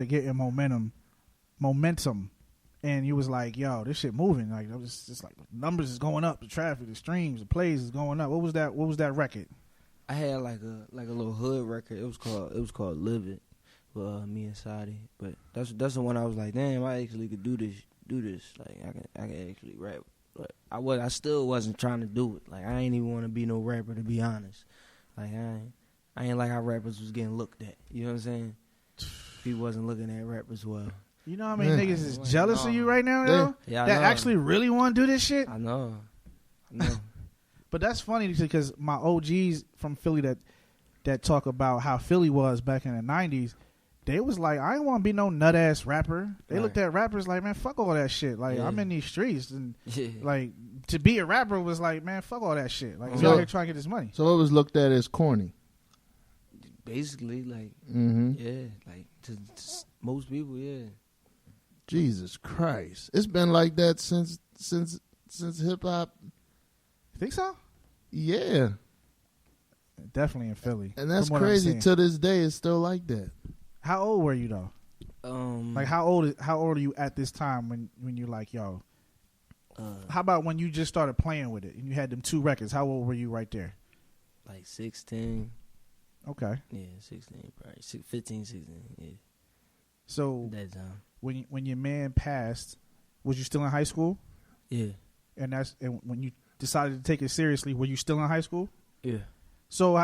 getting momentum, and you was like, "Yo, this shit moving." Like, it was just like numbers is going up, the traffic, the streams, the plays is going up. What was that record? I had like a little hood record. It was called Live It with me and Sadi. But that's the one I was like, damn, I actually could do this. Like I can actually rap. But I still wasn't trying to do it. Like I ain't even want to be no rapper, to be honest. Like I ain't like how rappers was getting looked at. You know what I'm saying? People wasn't looking at rappers well. You know how many niggas is jealous of you right now, yo? Yeah, that actually really want to do this shit? I know. But that's funny because my OGs from Philly that talk about how Philly was back in the 90s, they was like, I ain't want to be no nut-ass rapper. They looked at rappers like, man, fuck all that shit. Like, I'm in these streets. And, like, to be a rapper was like, man, fuck all that shit. Like, you're out here trying to get this money. So it was looked at as corny? Basically, like, yeah, like, to most people, yeah. Jesus Christ. It's been like that since hip-hop. You think so? Yeah. Definitely in Philly. And that's crazy. To this day, it's still like that. How old were you, though? Like, how old are you at this time when you're like, yo, how about when you just started playing with it and you had them 2 records? How old were you right there? Like 16. Okay. Yeah, 16, probably 15, 16. Yeah. So that time, when your man passed, was you still in high school? Yeah. And when you decided to take it seriously, were you still in high school? Yeah. So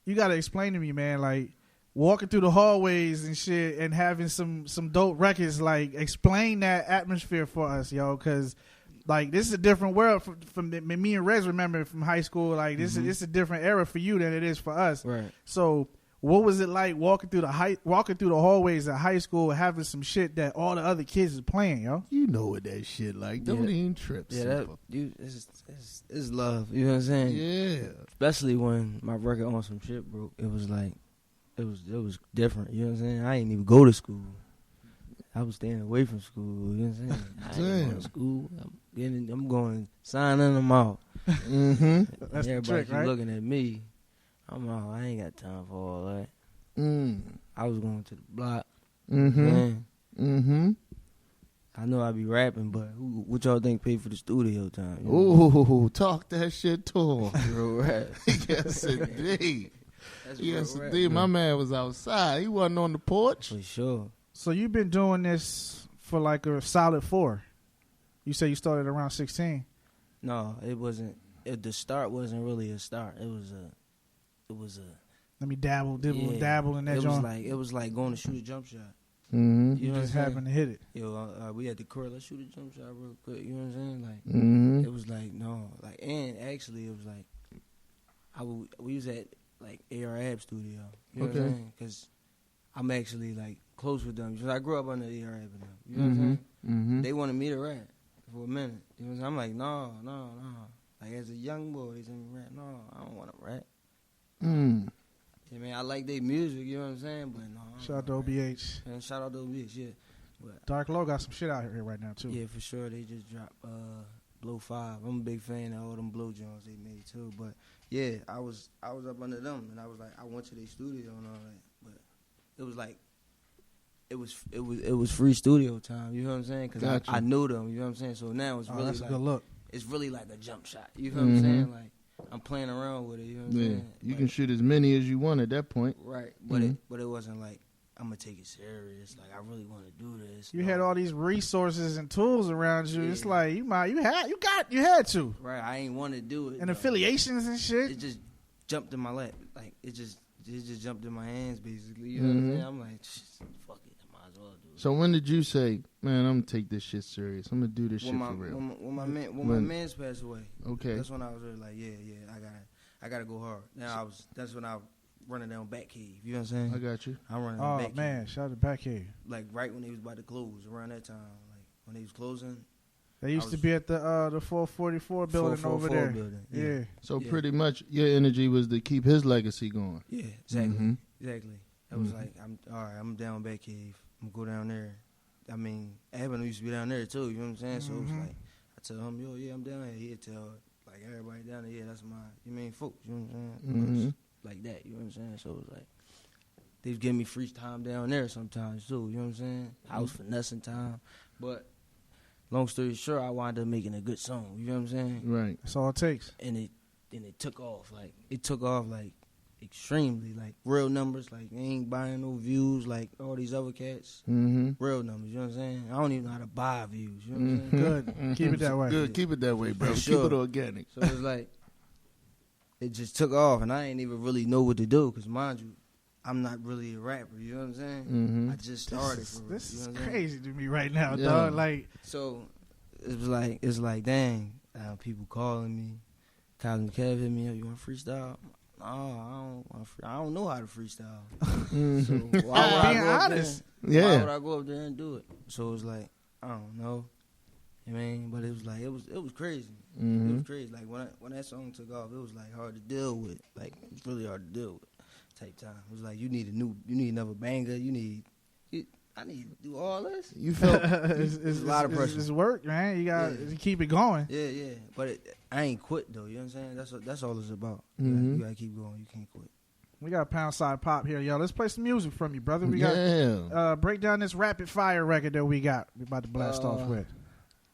you got to explain to me, man, like walking through the hallways and shit and having some dope records, like explain that atmosphere for us, yo, because like this is a different world from me and Rez remember from high school. Like this is a different era for you than it is for us. Right. So what was it like walking through the hallways at high school, having some shit that all the other kids is playing, yo? You know what that shit like. Don't even trip. Yeah, it's love. You know what I'm saying? Yeah. Especially when my record on some shit broke. It was like, it was different. You know what I'm saying? I didn't even go to school. I was staying away from school. You know what I'm saying? I ain't going to school. I'm going signing them out. Mm-hmm. That's everybody the trick, right? looking at me. I'm out. I ain't got time for all that. I was going to the block. I know I be rapping, but what y'all think paid for the studio time? You know? Ooh, talk that shit to him. Real rap. Yes, indeed. Yes, rap, indeed. My man was outside. He wasn't on the porch. For sure. So you've been doing this for like a solid 4. You say you started around 16. No, it wasn't. The start wasn't really a start. It was a. Let me dabble in that joint. It was like going to shoot a jump shot. Mm-hmm. You just happened to hit it. Yo, we had the court. Let's shoot a jump shot real quick. You know what I'm saying? Like, it was like no, like, and actually it was like, we was at like AR Ab Studio. You know what I'm saying? Because I'm actually like close with them. Because I grew up under AR Ab and them. You know what I'm saying? Mm-hmm. They wanted me to rap for a minute. You know what I'm saying? I'm like, no. Like as a young boy, they said me rap. No, I don't want to rap. Yeah, man, I like their music, you know what I'm saying? But no. Shout out to OBH. And shout out to OBH, yeah. But Dark Low got some shit out here right now, too. Yeah, for sure. They just dropped Blow 5. I'm a big fan of all them Blow Jones they made, too. But, yeah, I was up under them, and I was like, I went to their studio and all that. But it was like, it was free studio time, you know what I'm saying? Because I knew them, you know what I'm saying? So now it's really that's like, a good look. It's really like a jump shot, you know what I'm saying? Like, I'm playing around with it, you know what I'm saying? You can shoot as many as you want at that point. Right, but it wasn't like, I'm going to take it serious. Like, I really want to do this. You had all these resources and tools around you. Yeah. It's like, you had to. Right, I ain't want to do it. And affiliations and shit. It just jumped in my lap. Like, it just jumped in my hands, basically. You know what I'm saying? I'm like, fuck it, I might as well do it. So when did you say, man, I'm going to take this shit serious. I'm going to do this shit for real? When my man's passed away. Okay. That's when I was really like, yeah, I gotta go hard. That's when I running down Back Cave. You know what I'm saying? I got you. I'm running down Back Cave. Oh, man, shout out to Back Cave. Like, right when they was about to close, around that time. Like, when they was closing. They used to be at the 444 building over there. Building, yeah. So pretty much your energy was to keep his legacy going. Yeah, exactly. Exactly. It was like, I'm down Back Cave. I'm going to go down there. I mean, Avenue used to be down there, too. You know what I'm saying? So it was like, I tell him, yo, yeah, I'm down there. He'd tell, like, everybody down there, yeah, that's my, folks. You know what I'm saying? Like that, you know what I'm saying? So it was like, they was giving me free time down there sometimes too. You know what I'm saying? I was finessing time, but long story short, I wound up making a good song. You know what I'm saying? Right. That's all it takes. And it took off. Like it took off like extremely, like real numbers. Like they ain't buying no views like all these other cats. Mm-hmm. Real numbers. You know what I'm saying? I don't even know how to buy views. You know what I'm saying? Good. Keep it that way. Good. Keep it that way, bro. For sure. Keep it organic. So it's like it just took off, and I ain't even really know what to do. Cause mind you, I'm not really a rapper. You know what I'm saying? Mm-hmm. I just started. This you is know what I'm crazy to me right now, Yeah. dog. Like, So it's like, dang, people calling me. Colin Kev hit me up. You want to freestyle? No, I don't know how to freestyle. So why would I being go up honest. there? Why Yeah. would I go up there and do it? So it was like, I don't know. I mean, but it was like it was crazy. It Mm-hmm. was crazy. Like when that song took off, it was like hard to deal with. Like it's really hard to deal with. Type time. It was like you need another banger. I need to do all this. You felt it's a lot of pressure. It's work, man. You got to keep it going. Yeah. But I ain't quit though. You know what I'm saying? That's all it's about. Mhm. You gotta keep going. You can't quit. We got Pound Side Pop here, yo. Let's play some music from you, brother. We got yeah. break down this rapid fire record that we got. We about to blast off with.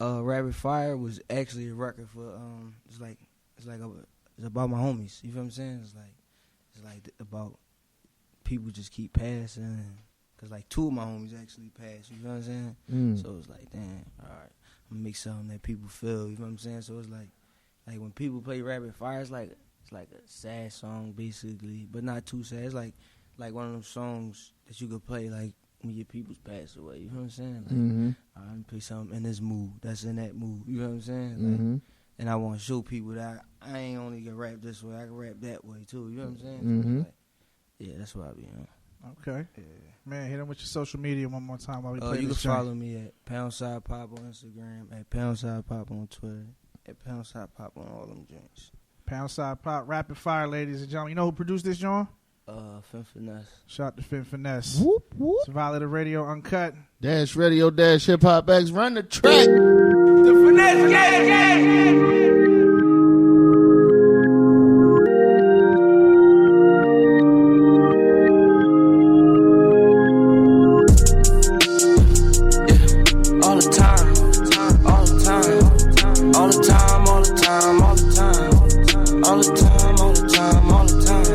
Rapid Fire was actually a record for it's about my homies. You feel what I'm saying? It's like about people just keep passing. Cause like 2 of my homies actually passed. You know what I'm saying? Mm. So it's like, damn, all right, I'm gonna make something that people feel. You know what I'm saying? So it's like when people play Rapid Fire, it's like a sad song basically, but not too sad. It's like one of them songs that you could play like when your people's pass away. You know what I'm saying? Like, Mm-hmm. I'm gonna play something in this mood. That's in that mood. You know what I'm saying? Like, Mm-hmm. and I want to show people that I ain't only gonna rap this way. I can rap that way too. You know what I'm saying? So Mhm. it's like, yeah, that's what I be on. Okay. Yeah. Man, hit him with your social media one more time while we play You can this joint. follow me at Poundside Pop on Instagram, at Poundside Pop on Twitter, at Poundside Pop on all them joints. Pound Side Pop, Rapid Fire, ladies and gentlemen. You know who produced this, John? Fin Finesse. Shout out to Fin Finesse. Whoop whoop. It's Violator Radio Uncut. Dash Radio Dash Hip Hop X. Run the track. The finesse gang. All the time, all the time, all the time, all the time, all the time, all the time, all the time, all the time.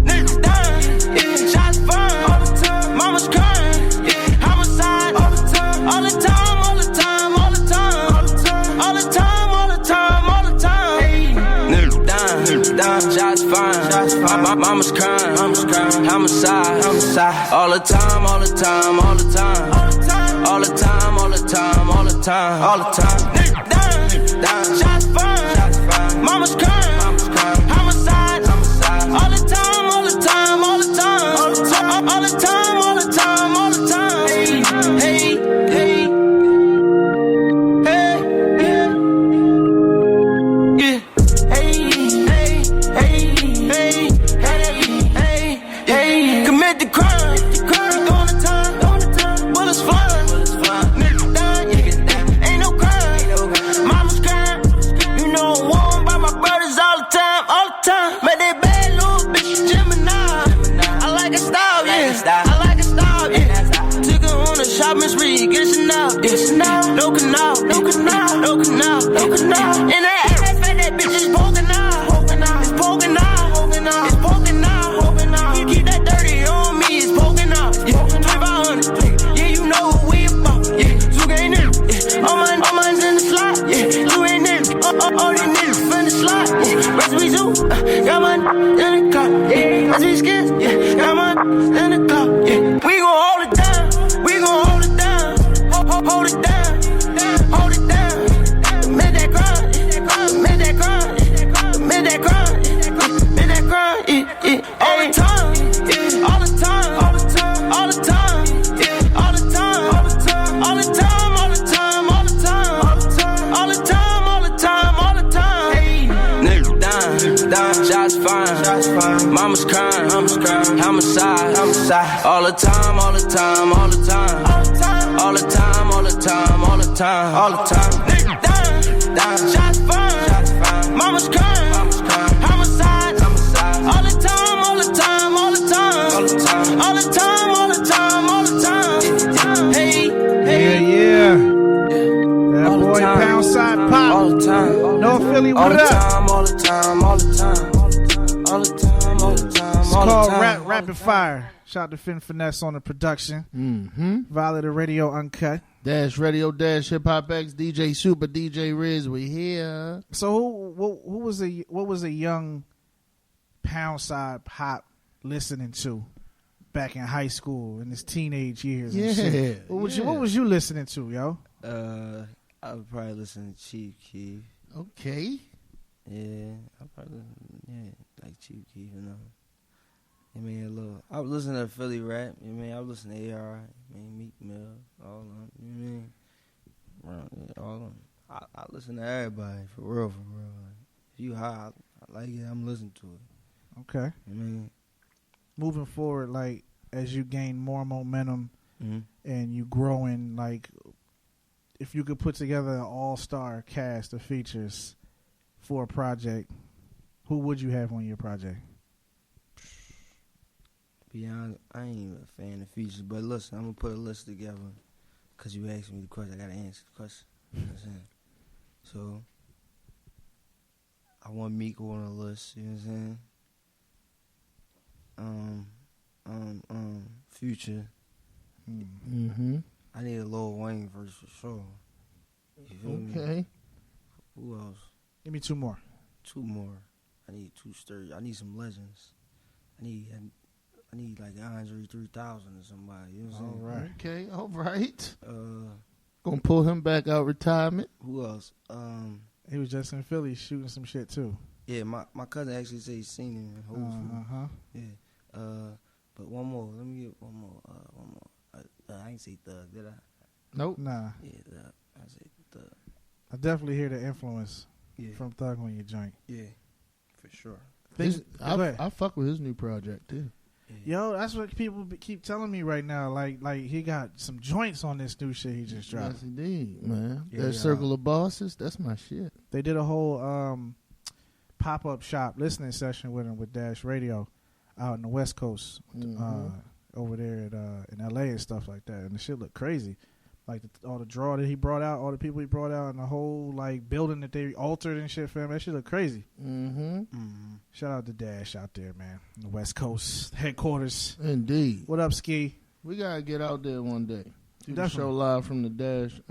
Niggas dying, yeah, shots fired, all the time. Mama's crying, yeah, homicide, all the time, all the time, all the time, all the time, all the time, all the time, all the time. Niggas dying, shots fired, mama's crying, homicide, all the time, all the time, all the time. All the time, all the time, all the time, all the time. Niggas dying, shots fired, mama's crying, homicide, all the time, all the time, all the time, all the time, all the time, all the time, all the time. Hey, hey, hey, yeah, hey, hey, hey, hey, hey, commit the crime, doing the time, bullets flying. But they bad little bitch, Gemini. I like a style, yeah. I like a style, yeah. Took her on a shopping spree, get Chanel, no canal, no canal, no canal, no canal. And that ass fat, that bitch is poking out, it's poking out, it's poking out. You keep that dirty on me, it's poking out. Yeah, 2500, yeah, you know what we about. Yeah, Zook ain't in, yeah. All mine's in the slot, yeah. You ain't in, all these niggas from the slot, yeah. Recipe Zoo, got mine in the clock, yeah. Recipe Skins, yeah. Got mine in the clock, yeah. We gon' hold it down, we gon' hold it down, hold it down, hold it down. Commit that crime, commit that crime, commit that crime, commit that crime, yeah. All the time, yeah. All the time, all the time, all the time, yeah. All the time, all the time, all the time, all the time, all the time, all the time, all the time, all the time. Niggas dying, shots fired, mama's crying, homicide, all the time, all the time, all the time, all the time, all the time, all the time, all the time. Niggas dying, shots fired, mama's crying, homicide, all the time, all the time, all the time, all the time, all the Rapid Fire. Shout out to Finn Finesse on the production. Violator Radio Uncut. Dash Radio, Dash Hip Hop X, DJ Supa, DJ Riz, we here. So who was a young pound side pop listening to back in high school in his teenage years? And shit? What was you listening to, yo? I would probably listen to Chief Keef. Okay. Yeah, like Chief Keef, you know. I was listening to Philly rap, you know. I was listening to AR, Meek Mill, all of them, you know. All of them. I listen to everybody, for real. Like, if you high, I like it, I'm listening to it. Okay. Moving forward, like, as you gain more momentum and you growing, like, if you could put together an all-star cast of features for a project, who would you have on your project? Be honest, I ain't even a fan of features, but listen, I'm going to put a list together because you asked me the question. I got to answer the question. You know what I'm saying? So, I want Meek on the list, you know what I'm saying? Future. I need a Lil Wayne verse for sure. You feel me? Who else? Give me two more. Two more. I need two sturdy. I need some legends. I need like Andre 3000 or somebody. You know what I'm saying? Okay, all right. Gonna pull him back out retirement. Who else? He was just in Philly shooting some shit too. Yeah, my cousin actually said he's seen him in Whole Foods. Yeah. But one more. Let me get one more. I ain't say Thug, did I? Nope. Nah. Yeah, Thug. I say Thug. I definitely hear the influence from Thug on your joint. Yeah, for sure. I fuck with his new project too. Yo, that's what people keep telling me right now. Like he got some joints on this new shit he just dropped. Yes, indeed, man. That Circle of Bosses, that's my shit. They did a whole pop-up shop listening session with him with Dash Radio out in the West Coast, over there in L.A. and stuff like that. And the shit looked crazy. Like all the draw that he brought out, all the people he brought out, and the whole like building that they altered and shit for him. That shit look crazy. Shout out to Dash out there, man. The West Coast headquarters. Indeed. What up, Ski? We gotta get out there one day. Do the Definitely. show live from the Dash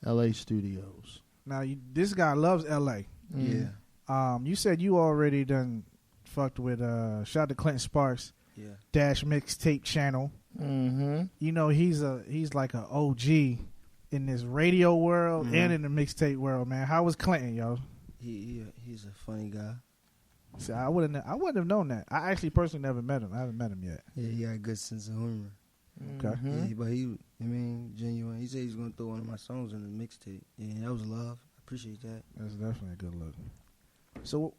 L.A. studios. Now this guy loves L.A. Yeah. You said you already done fucked with shout out to Clinton Sparks. Yeah. Dash mixtape channel. You know he's like an OG in this radio world and in the mixtape world, man. How was Clinton, yo? He's a funny guy. See, I wouldn't have known that. I actually personally never met him. I haven't met him yet. Yeah, he got a good sense of humor. Okay. Yeah, but genuine. He said he's gonna throw one of my songs in the mixtape. Yeah, that was love. I appreciate that. That's definitely a good look. So,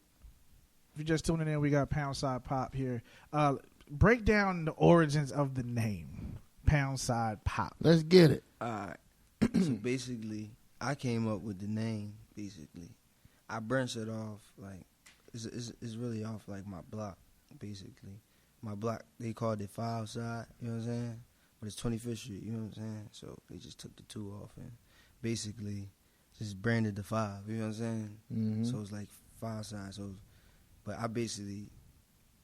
if you're just tuning in, we got Pound Side Pop here. Break down the origins of the name Pound Side Pop. Let's get it. All right. So basically, I came up with the name. Basically, I branched it off like it's really off like my block. Basically, my block they called it 5 Side. You know what I'm saying? But it's 25th Street. You know what I'm saying? So they just took the 2 off and basically just branded the 5. You know what I'm saying? So it's like 5 Side. So, but I basically.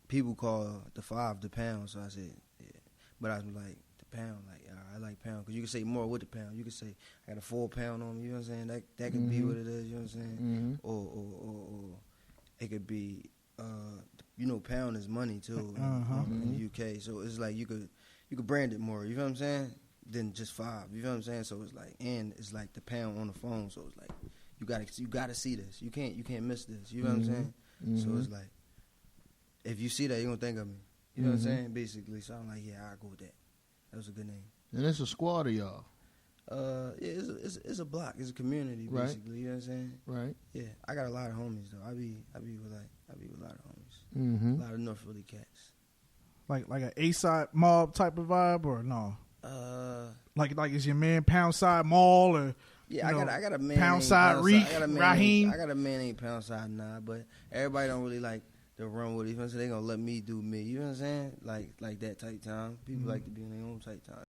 People call the 5 the pound, so I said, yeah. But I was like, the pound, like, I like pound. Because you can say more with the pound. You can say, I got a 4 pound on me, you know what I'm saying? That could be what it is, you know what I'm saying? Or it could be, pound is money, too, in the UK. So it's like you could brand it more, you know what I'm saying? Than just 5, you know what I'm saying? So it's like, and it's like the pound on the phone, so it's like, you gotta see this. You can't miss this, you know what I'm saying? So it's like, if you see that, you're going to think of me. You know what I'm saying? Basically. So I'm like, yeah, I'll go with that. That was a good name. And it's a squad of y'all. Yeah, it's a block. It's a community, basically. Right. You know what I'm saying? Right. Yeah. I got a lot of homies, though. I be with a lot of homies. A lot of North Philly cats. Like an A-side mob type of vibe, or no? Like is your man Pound Side Mall, or yeah, I got a man Pound Side Reek, Raheem. I got a man named Pound Side Nah, but everybody don't really like to run with it. You know what I'm saying? They gonna let me do me. You know what I'm saying? Like that type time. People like to be in their own type time.